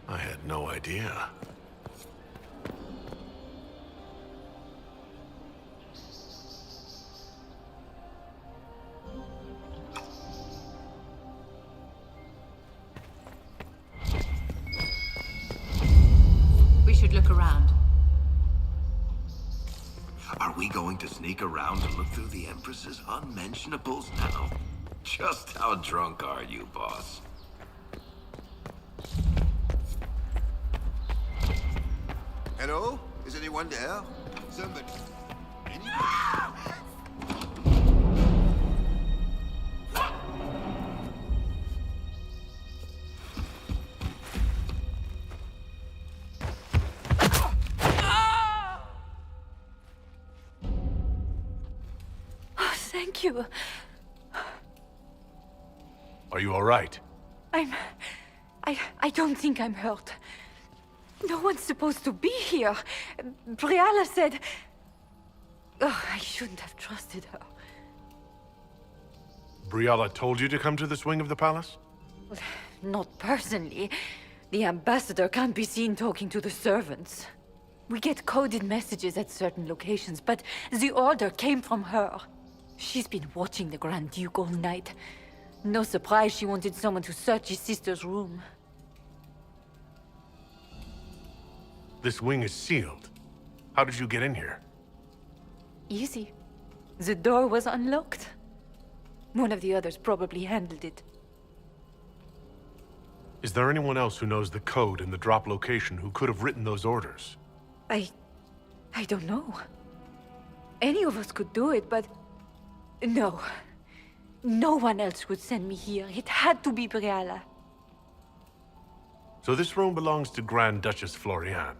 I had no idea. We should look around. Are we going to sneak around and look through the Empress's unmentionables now? Just how drunk are you, boss? Hello? Is anyone there? Somebody. Anybody? Oh, thank you. Are you all right? I don't think I'm hurt. No one's supposed to be here. Briala said... Oh, I shouldn't have trusted her. Briala told you to come to this wing of the palace? Not personally. The ambassador can't be seen talking to the servants. We get coded messages at certain locations, but the order came from her. She's been watching the Grand Duke all night. No surprise she wanted someone to search his sister's room. This wing is sealed. How did you get in here? Easy. The door was unlocked. One of the others probably handled it. Is there anyone else who knows the code and the drop location who could have written those orders? I don't know. Any of us could do it, but... No. No one else would send me here. It had to be Briala. So this room belongs to Grand Duchess Floriane.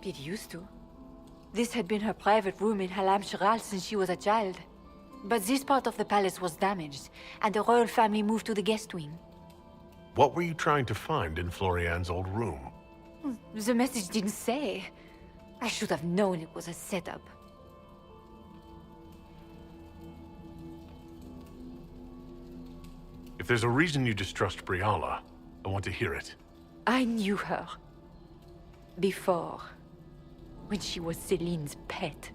It used to. This had been her private room in Halam Shiral since she was a child. But this part of the palace was damaged, and the royal family moved to the guest wing. What were you trying to find in Floriane's old room? The message didn't say. I should have known it was a setup. If there's a reason you distrust Briala, I want to hear it. I knew her. Before. When she was Celine's pet.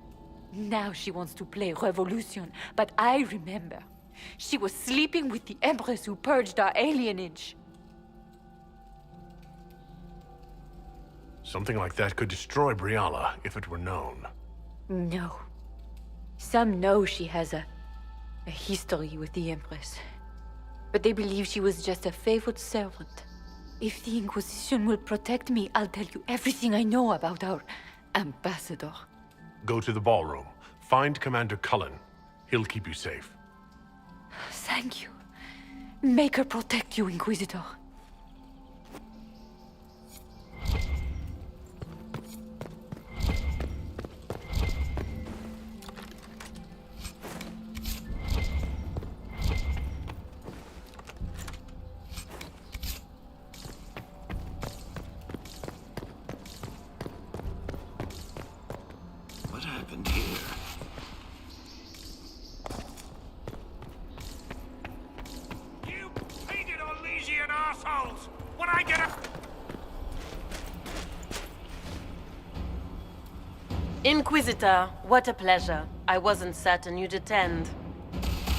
Now she wants to play revolution, but I remember. She was sleeping with the Empress who purged our alienage. Something like that could destroy Briala if it were known. No. Some know she has a history with the Empress. But they believe she was just a favored servant. If the Inquisition will protect me, I'll tell you everything I know about our ambassador. Go to the ballroom. Find Commander Cullen. He'll keep you safe. Thank you. Make her protect you, Inquisitor. What happened here? You painted Orlesian assholes! When I get a... Inquisitor, what a pleasure. I wasn't certain you'd attend.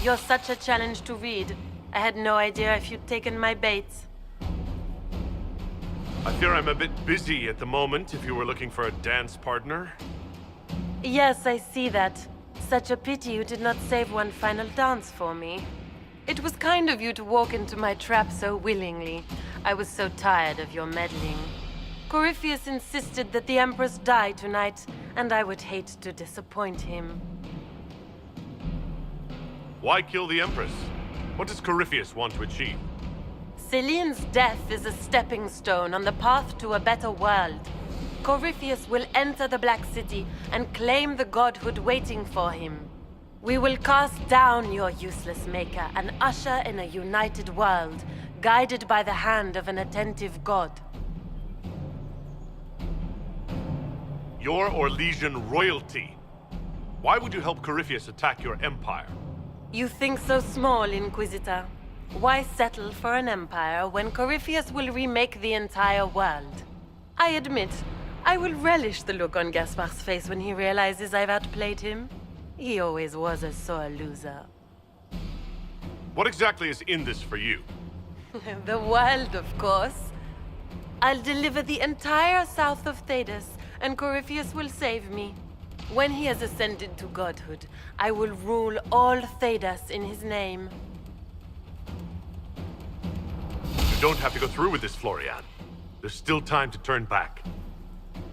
You're such a challenge to read. I had no idea if you'd taken my bait. I fear I'm a bit busy at the moment if you were looking for a dance partner. Yes, I see that. Such a pity you did not save one final dance for me. It was kind of you to walk into my trap so willingly. I was so tired of your meddling. Corypheus insisted that the Empress die tonight, and I would hate to disappoint him. Why kill the Empress? What does Corypheus want to achieve? Celine's death is a stepping stone on the path to a better world. Corypheus will enter the Black City and claim the godhood waiting for him. We will cast down your useless maker and usher in a united world, guided by the hand of an attentive god. Your Orlesian royalty. Why would you help Corypheus attack your empire? You think so small, Inquisitor. Why settle for an empire when Corypheus will remake the entire world? I admit, I will relish the look on Gaspard's face when he realizes I've outplayed him. He always was a sore loser. What exactly is in this for you? The world, of course. I'll deliver the entire south of Thedas, and Corypheus will save me. When he has ascended to godhood, I will rule all Thedas in his name. You don't have to go through with this, Florian. There's still time to turn back.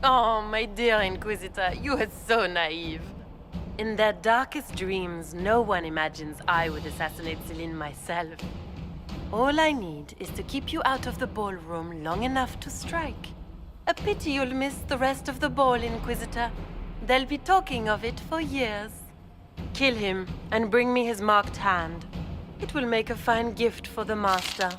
Oh, my dear Inquisitor, you are so naive. In their darkest dreams, no one imagines I would assassinate Celine myself. All I need is to keep you out of the ballroom long enough to strike. A pity you'll miss the rest of the ball, Inquisitor. They'll be talking of it for years. Kill him and bring me his marked hand. It will make a fine gift for the Master.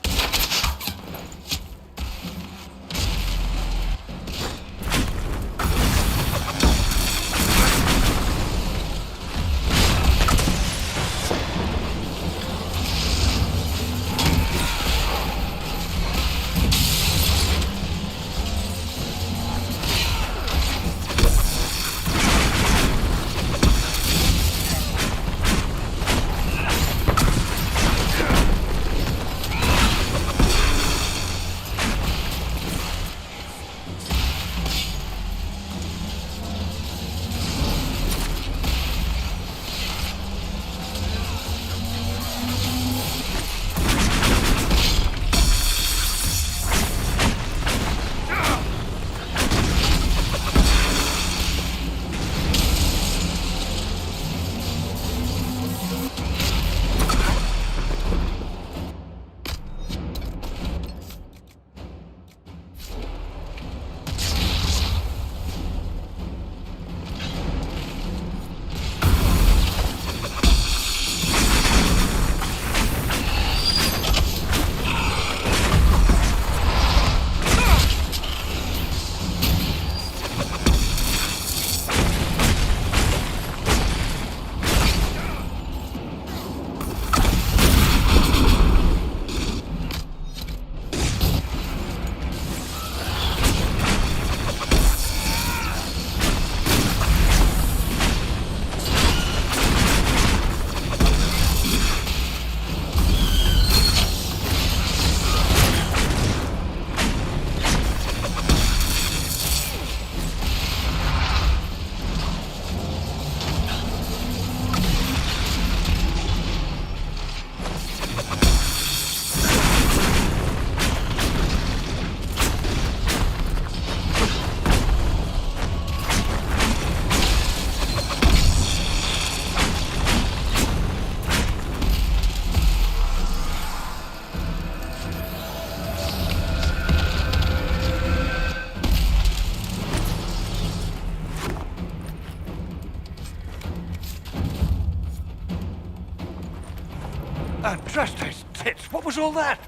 Andraste's tits, what was all that?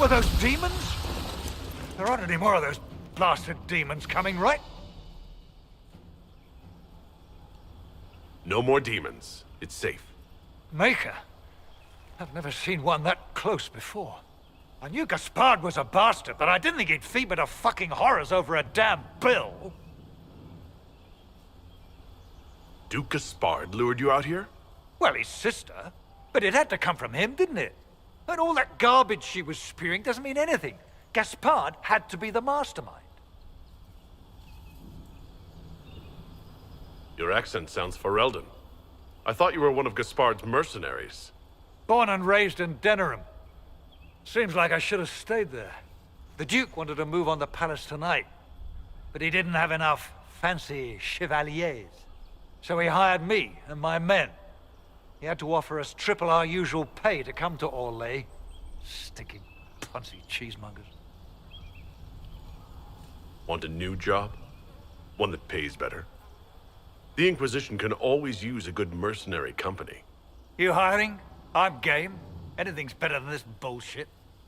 Were those demons? There aren't any more of those blasted demons coming, right? No more demons. It's safe. Maker? I've never seen one that close before. I knew Gaspard was a bastard, but I didn't think he'd feed me to fucking horrors over a damn bill. Duke Gaspard lured you out here? Well, his sister. But it had to come from him, didn't it? And all that garbage she was spewing doesn't mean anything. Gaspard had to be the mastermind. Your accent sounds Ferelden. I thought you were one of Gaspard's mercenaries. Born and raised in Denerim. Seems like I should have stayed there. The Duke wanted to move on the palace tonight, but he didn't have enough fancy chevaliers. So he hired me and my men. He had to offer us triple our usual pay to come to Orlais. Stinking punsy cheesemongers. Want a new job? One that pays better? The Inquisition can always use a good mercenary company. You hiring? I'm game. Anything's better than this bullshit.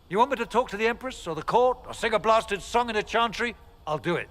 You want me to talk to the Empress, or the court, or sing a blasted song in a chantry? I'll do it.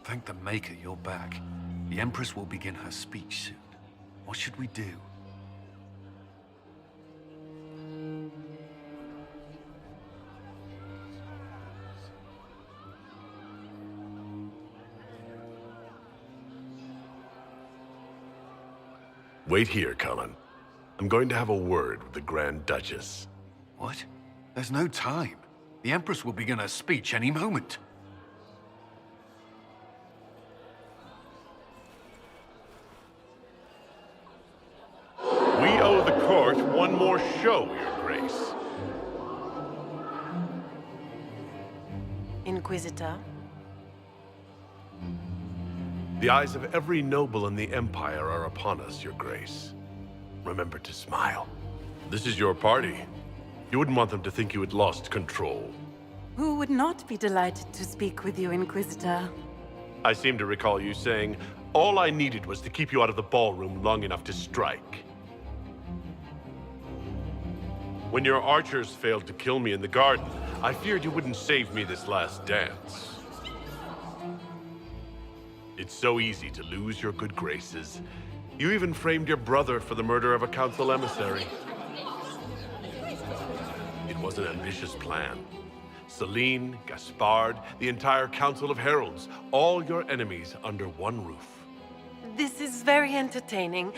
Thank the Maker you're back. The Empress will begin her speech soon. What should we do? Wait here, Cullen. I'm going to have a word with the Grand Duchess. What? There's no time. The Empress will begin her speech any moment. We owe the court one more show, Your Grace. Inquisitor. The eyes of every noble in the Empire are upon us, Your Grace. Remember to smile. This is your party. You wouldn't want them to think you had lost control. Who would not be delighted to speak with you, Inquisitor? I seem to recall you saying, all I needed was to keep you out of the ballroom long enough to strike. When your archers failed to kill me in the garden, I feared you wouldn't save me this last dance. It's so easy to lose your good graces. You even framed your brother for the murder of a council emissary. It was an ambitious plan. Celine, Gaspard, the entire Council of Heralds, all your enemies under one roof. This is very entertaining,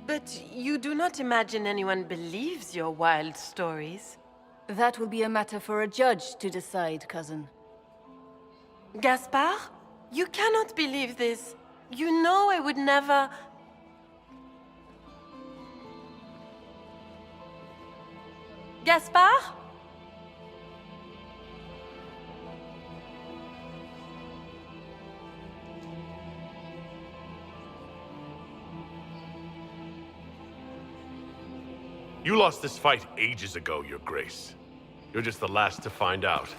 but you do not imagine anyone believes your wild stories. That will be a matter for a judge to decide, cousin. Gaspard? You cannot believe this. You know I would never... Gaspard? You lost this fight ages ago, Your Grace. You're just the last to find out.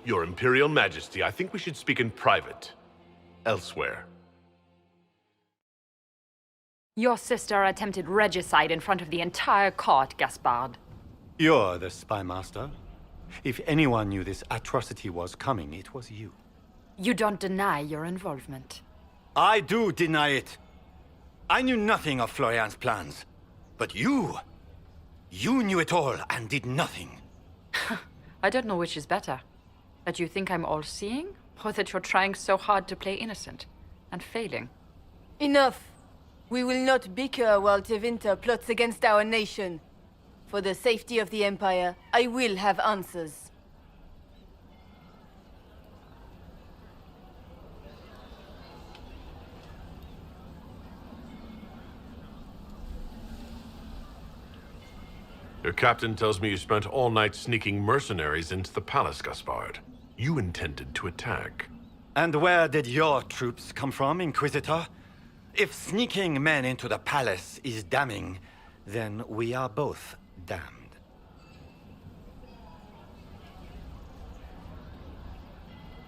Your Imperial Majesty, I think we should speak in private. Elsewhere. Your sister attempted regicide in front of the entire court, Gaspard. You're the spy master. If anyone knew this atrocity was coming, it was you. You don't deny your involvement. I do deny it. I knew nothing of Florian's plans. But you knew it all and did nothing. I don't know which is better. That you think I'm all-seeing, or that you're trying so hard to play innocent and failing. Enough! We will not bicker while Tevinter plots against our nation. For the safety of the Empire, I will have answers. Your captain tells me you spent all night sneaking mercenaries into the palace, Gaspard. You intended to attack. And where did your troops come from, Inquisitor? If sneaking men into the palace is damning, then we are both damned.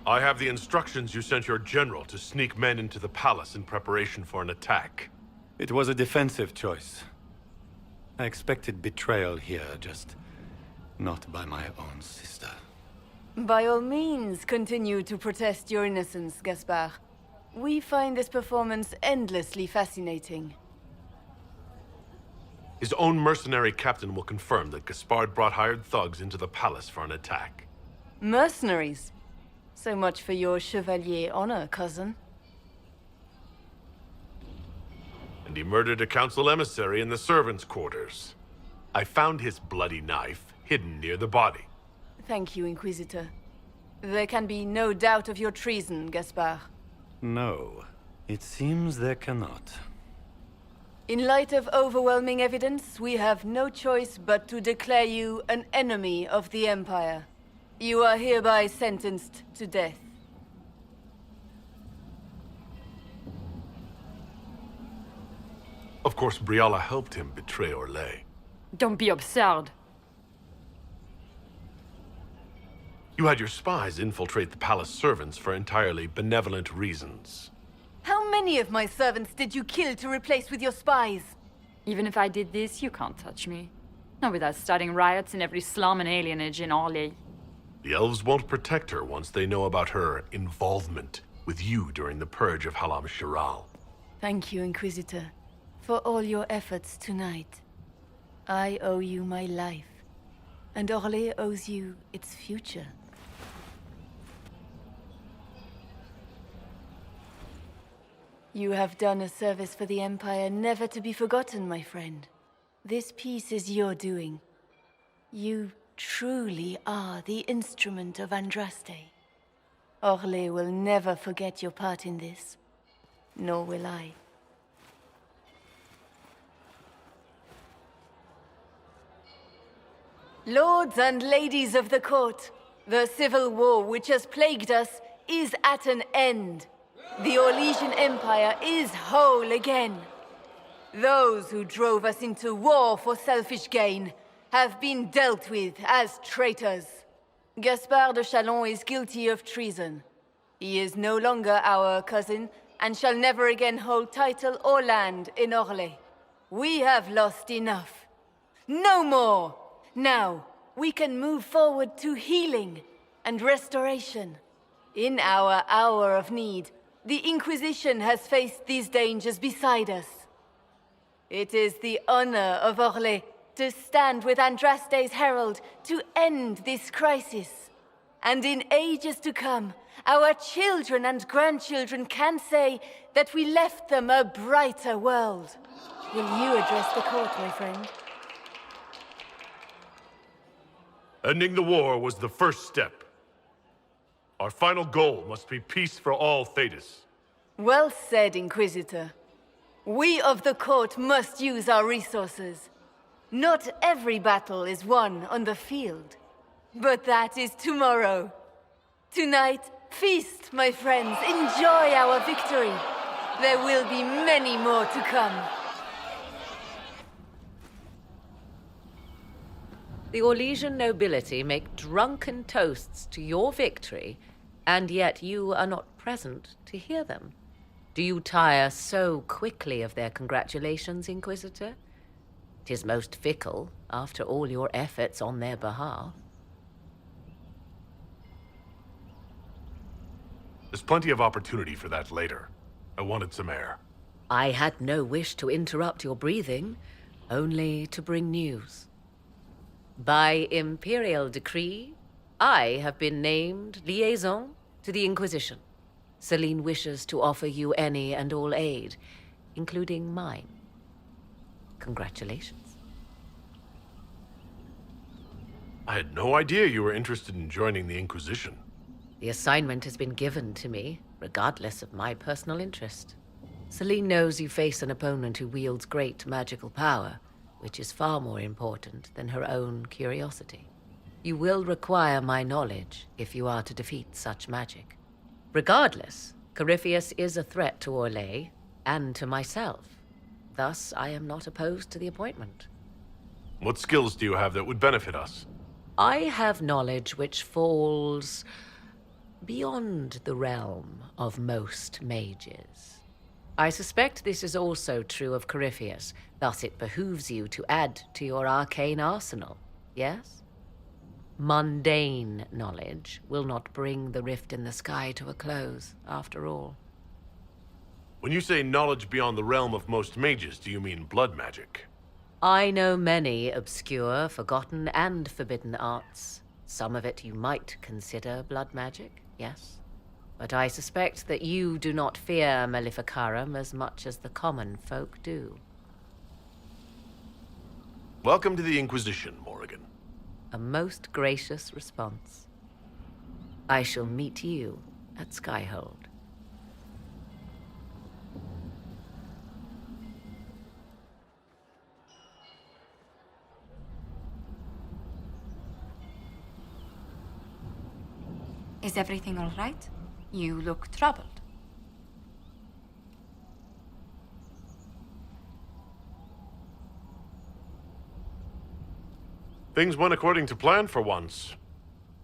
I have the instructions you sent your general to sneak men into the palace in preparation for an attack. It was a defensive choice. I expected betrayal here, just not by my own sister. By all means, continue to protest your innocence, Gaspard. We find this performance endlessly fascinating. His own mercenary captain will confirm that Gaspard brought hired thugs into the palace for an attack. Mercenaries? So much for your chevalier honor, cousin. And he murdered a council emissary in the servants' quarters. I found his bloody knife hidden near the body. Thank you, Inquisitor. There can be no doubt of your treason, Gaspard. No, it seems there cannot. In light of overwhelming evidence, we have no choice but to declare you an enemy of the Empire. You are hereby sentenced to death. Of course, Briala helped him betray Orlais. Don't be absurd. You had your spies infiltrate the palace servants for entirely benevolent reasons. How many of my servants did you kill to replace with your spies? Even if I did this, you can't touch me. Not without starting riots in every slum and alienage in Orlais. The elves won't protect her once they know about her involvement with you during the purge of Halam Shiral. Thank you, Inquisitor, for all your efforts tonight. I owe you my life, and Orlais owes you its future. You have done a service for the Empire never to be forgotten, my friend. This piece is your doing. You truly are the instrument of Andraste. Orlais will never forget your part in this. Nor will I. Lords and ladies of the court, the civil war which has plagued us is at an end. The Orlesian Empire is whole again. Those who drove us into war for selfish gain have been dealt with as traitors. Gaspard de Chalon is guilty of treason. He is no longer our cousin, and shall never again hold title or land in Orlais. We have lost enough. No more! Now, we can move forward to healing and restoration. In our hour of need, the Inquisition has faced these dangers beside us. It is the honor of Orlais to stand with Andraste's herald to end this crisis. And in ages to come, our children and grandchildren can say that we left them a brighter world. Will you address the court, my friend? Ending the war was the first step. Our final goal must be peace for all Thedas. Well said, Inquisitor. We of the court must use our resources. Not every battle is won on the field. But that is tomorrow. Tonight, feast, my friends. Enjoy our victory. There will be many more to come. The Orlesian nobility make drunken toasts to your victory, and yet you are not present to hear them. Do you tire so quickly of their congratulations, Inquisitor? 'Tis most fickle, after all your efforts on their behalf. There's plenty of opportunity for that later. I wanted some air. I had no wish to interrupt your breathing, only to bring news. By imperial decree, I have been named liaison to the Inquisition. Celine wishes to offer you any and all aid, including mine. Congratulations. I had no idea you were interested in joining the Inquisition. The assignment has been given to me, regardless of my personal interest. Celine knows you face an opponent who wields great magical power, which is far more important than her own curiosity. You will require my knowledge if you are to defeat such magic. Regardless, Corypheus is a threat to Orlais and to myself. Thus, I am not opposed to the appointment. What skills do you have that would benefit us? I have knowledge which falls beyond the realm of most mages. I suspect this is also true of Corypheus, thus it behooves you to add to your arcane arsenal, yes? Mundane knowledge will not bring the rift in the sky to a close, after all. When you say knowledge beyond the realm of most mages, do you mean blood magic? I know many obscure, forgotten, and forbidden arts. Some of it you might consider blood magic, yes? But I suspect that you do not fear Maleficarum as much as the common folk do. Welcome to the Inquisition, Morrigan. A most gracious response. I shall meet you at Skyhold. Is everything all right? You look troubled. Things went according to plan for once.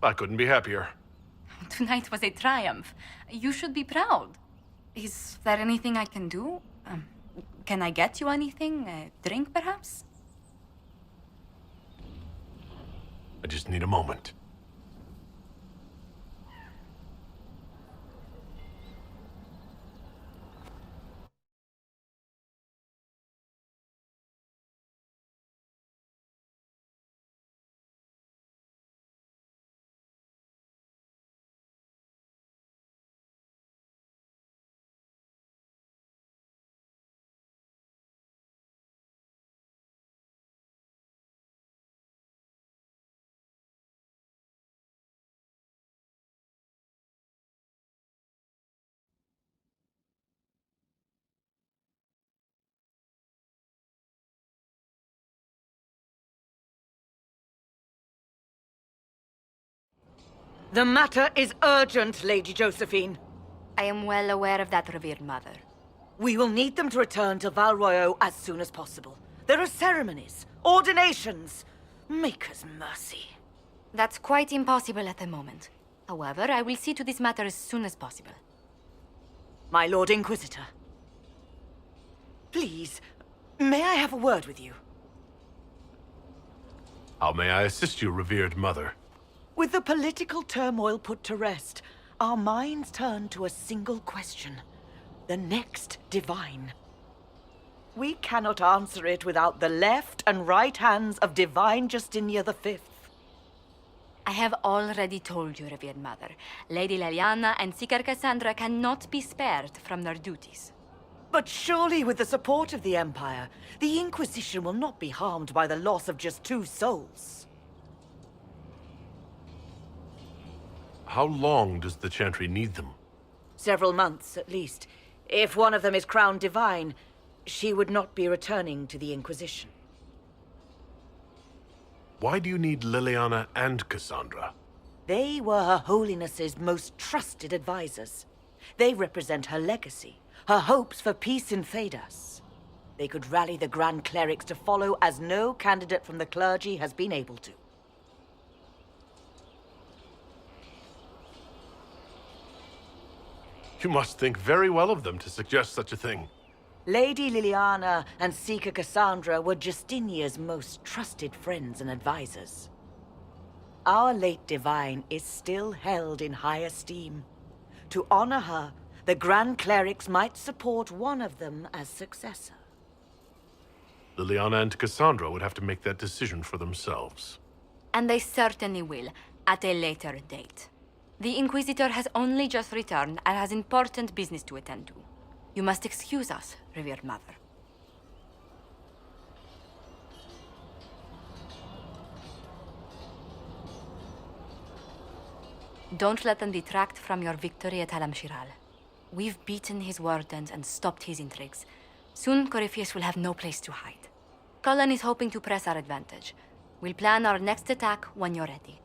I couldn't be happier. Tonight was a triumph. You should be proud. Is there anything I can do? Can I get you anything? A drink, perhaps? I just need a moment. The matter is urgent, Lady Josephine. I am well aware of that, revered mother. We will need them to return to Val Royeaux as soon as possible. There are ceremonies, ordinations. Maker's mercy. That's quite impossible at the moment. However, I will see to this matter as soon as possible. My Lord Inquisitor. Please, may I have a word with you? How may I assist you, revered mother? With the political turmoil put to rest, our minds turn to a single question. The next divine. We cannot answer it without the left and right hands of Divine Justinia V. I have already told you, revered mother. Lady Leliana and Seeker Cassandra cannot be spared from their duties. But surely with the support of the Empire, the Inquisition will not be harmed by the loss of just 2 souls. How long does the Chantry need them? Several months, at least. If one of them is crowned divine, she would not be returning to the Inquisition. Why do you need Liliana and Cassandra? They were Her Holiness's most trusted advisors. They represent her legacy, her hopes for peace in Thedas. They could rally the Grand Clerics to follow as no candidate from the clergy has been able to. You must think very well of them to suggest such a thing. Lady Liliana and Seeker Cassandra were Justinia's most trusted friends and advisors. Our late divine is still held in high esteem. To honor her, the Grand Clerics might support one of them as successor. Liliana and Cassandra would have to make that decision for themselves. And they certainly will, at a later date. The Inquisitor has only just returned and has important business to attend to. You must excuse us, revered mother. Don't let them detract from your victory at Alam Shiral. We've beaten his wardens and stopped his intrigues. Soon, Corypheus will have no place to hide. Cullen is hoping to press our advantage. We'll plan our next attack when you're ready.